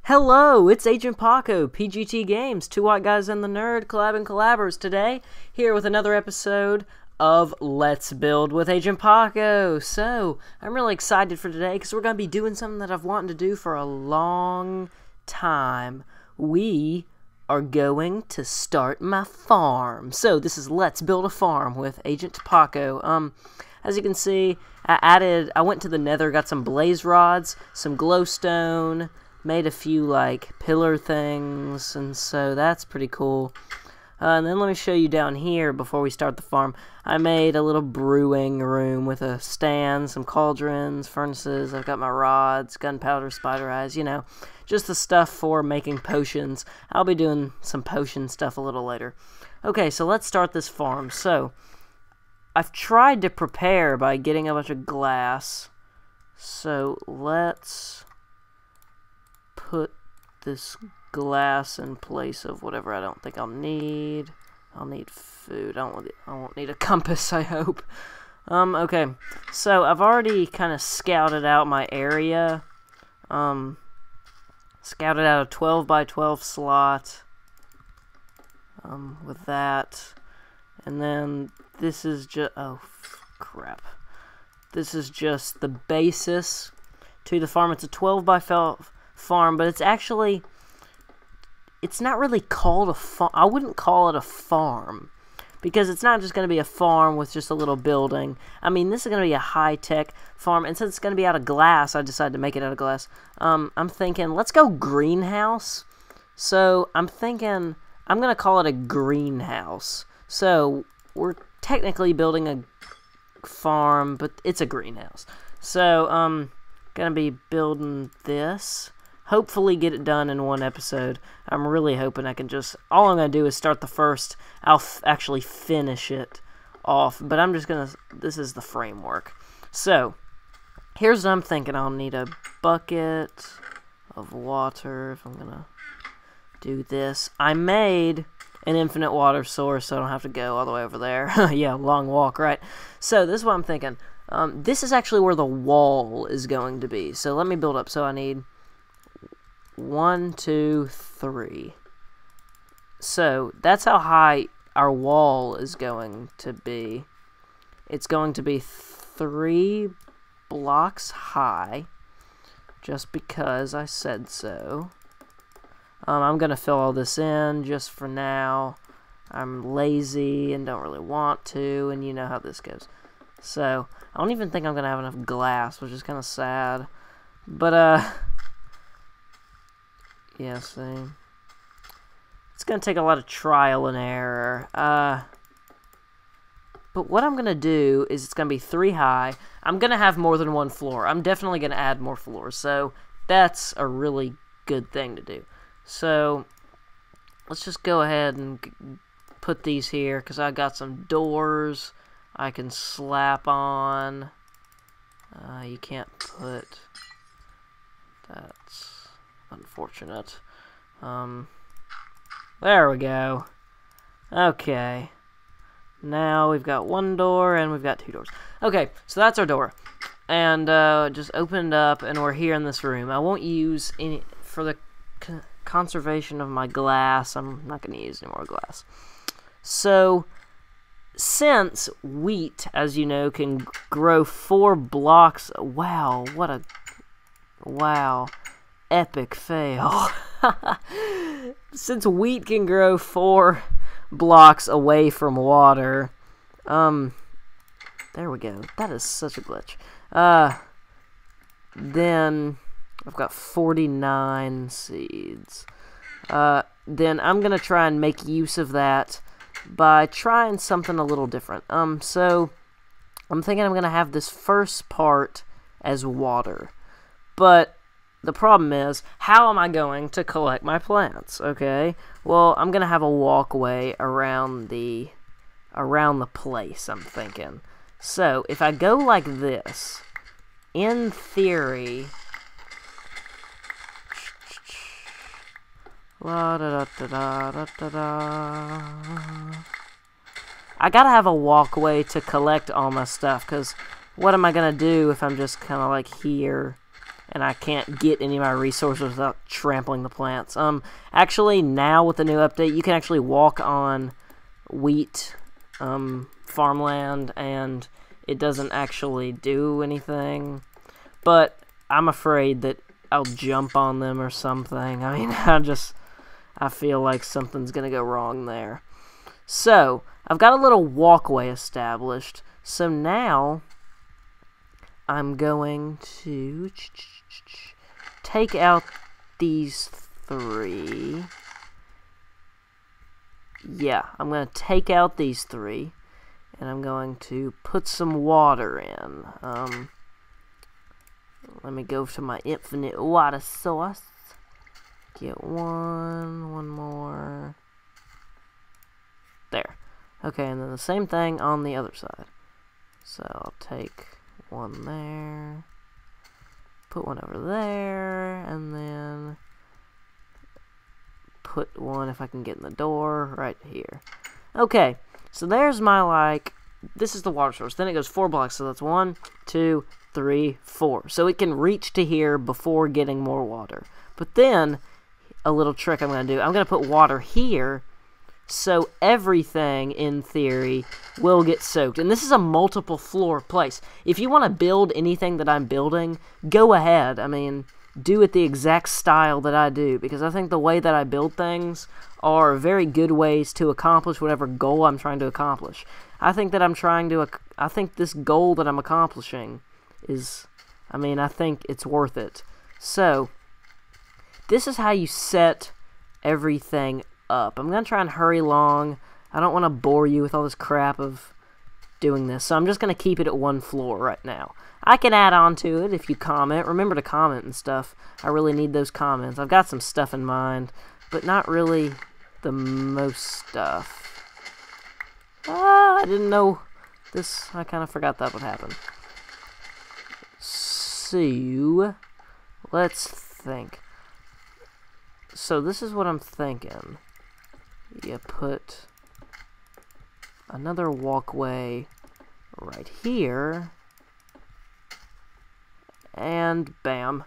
Hello, it's Agent Paco, PGT Games, two white guys and the nerd, collabing collabers today, here with another episode of Let's Build with Agent Paco. So, I'm really excited for today because we're going to be doing something that I've wanted to do for a long time. We are going to start my farm. So, this is Let's Build a Farm with Agent Paco. As you can see, I went to the nether, got some blaze rods, some glowstone, made a few like pillar things, and so that's pretty cool. And then let me show you down here before we start the farm. I made a little brewing room with a stand, some cauldrons, furnaces. I've got my rods, gunpowder, spider eyes, you know, just the stuff for making potions. I'll be doing some potion stuff a little later. Okay, so let's start this farm. So I've tried to prepare by getting a bunch of glass. So let's put this glass in place of whatever I don't think I'll need. I'll need food. I won't need a compass, I hope. Okay. So I've already kind of scouted out my area. Scouted out a 12 by 12 slot. With that. And then this is just, oh crap. This is just the basis to the farm. It's a 12 by 12 farm, but it's not really called a farm. I wouldn't call it a farm because it's not just going to be a farm with just a little building. I mean, this is going to be a high-tech farm, and since it's going to be out of glass, I decided to make it out of glass. I'm thinking, let's go greenhouse. So I'm thinking I'm going to call it a greenhouse. So we're technically building a farm, but it's a greenhouse. So I'm going to be building this. Hopefully get it done in one episode. I'm really hoping I can just... All I'm going to do is start the first. I'll actually finish it off. But I'm just going to... This is the framework. So, here's what I'm thinking. I'll need a bucket of water if I'm going to do this. I made an infinite water source so I don't have to go all the way over there. Yeah, long walk, right? So, this is what I'm thinking. This is actually where the wall is going to be. So, let me build up. So, I need 1, 2, 3. So that's how high our wall is going to be. It's going to be 3 blocks high, just because I said so. I'm gonna fill all this in just for now. I'm lazy and don't really want to, and you know how this goes. So I don't even think I'm gonna have enough glass, which is kind of sad. But yeah, see. It's going to take a lot of trial and error. But what I'm going to do is it's going to be 3 high. I'm going to have more than 1 floor. I'm definitely going to add more floors. So that's a really good thing to do. So let's just go ahead and put these here because I got some doors I can slap on. You can't put... That's unfortunate. There we go. Okay. Now we've got 1 door and we've got 2 doors. Okay, so that's our door. And just opened up and we're here in this room. I won't use any, for the conservation of my glass, I'm not going to use any more glass. So, since wheat, as you know, can grow 4 blocks, wow, what a, wow. Epic fail. Since wheat can grow 4 blocks away from water, there we go. That is such a glitch. Then I've got 49 seeds. Then I'm gonna try and make use of that by trying something a little different. So I'm thinking I'm gonna have this first part as water, but the problem is, how am I going to collect my plants? Okay, well, I'm gonna have a walkway around the place, I'm thinking. So, if I go like this, in theory, I gotta have a walkway to collect all my stuff, because what am I gonna do if I'm just kind of like here and I can't get any of my resources without trampling the plants. Actually, now with the new update, you can actually walk on wheat farmland, and it doesn't actually do anything. But I'm afraid that I'll jump on them or something. I mean, I feel like something's gonna go wrong there. So, I've got a little walkway established. So now, I'm going to take out these 3. Yeah, I'm going to take out these 3, and I'm going to put some water in. Let me go to my infinite water source. Get one more. There. Okay, and then the same thing on the other side. So I'll take one there, put one over there, and then put one, if I can get in the door, right here. Okay, so there's my, this is the water source. Then it goes 4 blocks, so that's 1, 2, 3, 4. So it can reach to here before getting more water. But then, a little trick I'm going to do, I'm going to put water here, so everything, in theory, will get soaked. And this is a multiple floor place. If you want to build anything that I'm building, go ahead. I mean, do it the exact style that I do, because I think the way that I build things are very good ways to accomplish whatever goal I'm trying to accomplish. I think this goal that I'm accomplishing is, I think it's worth it. So, this is how you set everything up. I'm going to try and hurry along. I don't want to bore you with all this crap of doing this, so I'm just going to keep it at 1 floor right now. I can add on to it if you comment. Remember to comment and stuff. I really need those comments. I've got some stuff in mind, but not really the most stuff. I didn't know this. I kind of forgot that would happen. So, let's think. So this is what I'm thinking. You put another walkway right here, and bam,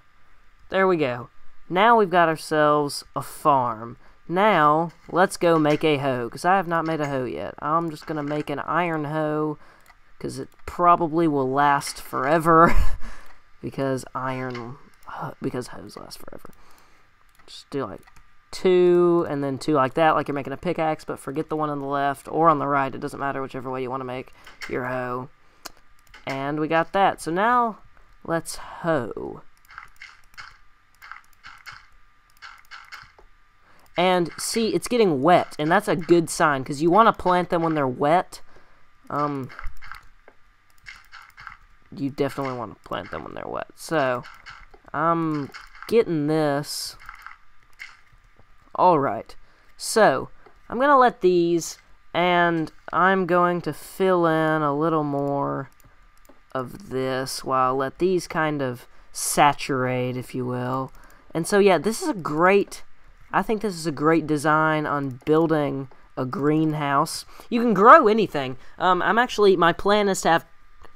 there we go. Now we've got ourselves a farm. Now let's go make a hoe, because I have not made a hoe yet. I'm just gonna make an iron hoe, because it probably will last forever. because hoes last forever. Just do 2, and then 2 like that, like you're making a pickaxe, but forget the one on the left or on the right. It doesn't matter, whichever way you want to make your hoe. And we got that. So now, let's hoe. And see, it's getting wet, and that's a good sign, because you want to plant them when they're wet. You definitely want to plant them when they're wet. So, I'm getting this. Alright, so I'm going to let these, and I'm going to fill in a little more of this while I let these kind of saturate, if you will. And so, yeah, this is I think this is a great design on building a greenhouse. You can grow anything. My plan is to have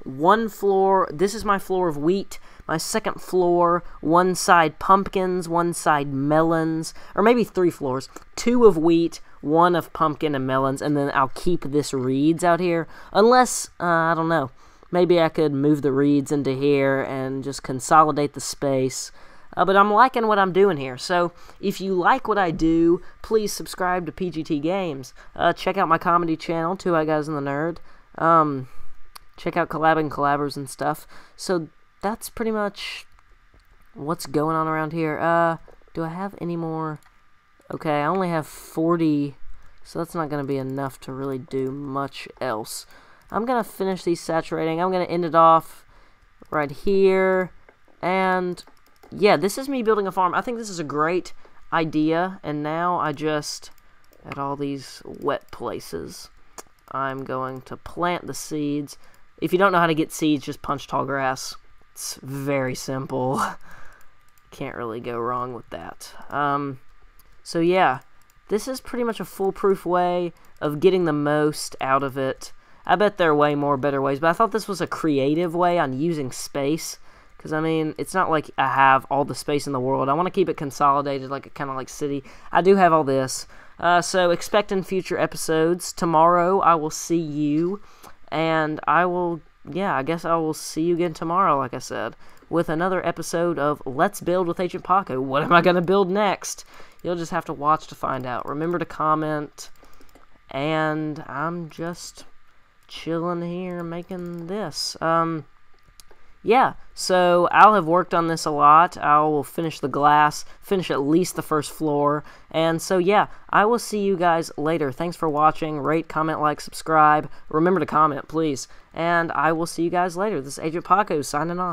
1 floor, this is my floor of wheat, my second floor, 1 side pumpkins, 1 side melons, or maybe 3 floors, 2 of wheat, 1 of pumpkin and melons, and then I'll keep this reeds out here, unless, I don't know, maybe I could move the reeds into here and just consolidate the space, but I'm liking what I'm doing here. So if you like what I do, please subscribe to PGT Games, check out my comedy channel, 2 White Guys and the Nerd, check out collabers and stuff. So that's pretty much what's going on around here. Do I have any more? Okay, I only have 40, so that's not going to be enough to really do much else. I'm going to finish these saturating. I'm going to end it off right here. And yeah, this is me building a farm. I think this is a great idea. And now I just, at all these wet places, I'm going to plant the seeds. If you don't know how to get seeds, just punch tall grass. It's very simple. Can't really go wrong with that. So yeah, this is pretty much a foolproof way of getting the most out of it. I bet there are way more better ways, but I thought this was a creative way on using space, Because, I mean, it's not like I have all the space in the world. I want to keep it consolidated, like kind of like city. I do have all this. So expect in future episodes. Tomorrow I will see you, and I guess I will see you again tomorrow, like I said, with another episode of Let's Build with Agent Paco. What am I going to build next? You'll just have to watch to find out. Remember to comment, and I'm just chilling here making this. Yeah, so I'll have worked on this a lot. I will finish the glass, finish at least the first floor, and so yeah, I will see you guys later. Thanks for watching. Rate, comment, like, subscribe. Remember to comment, please. And I will see you guys later. This is Agent Paco signing off.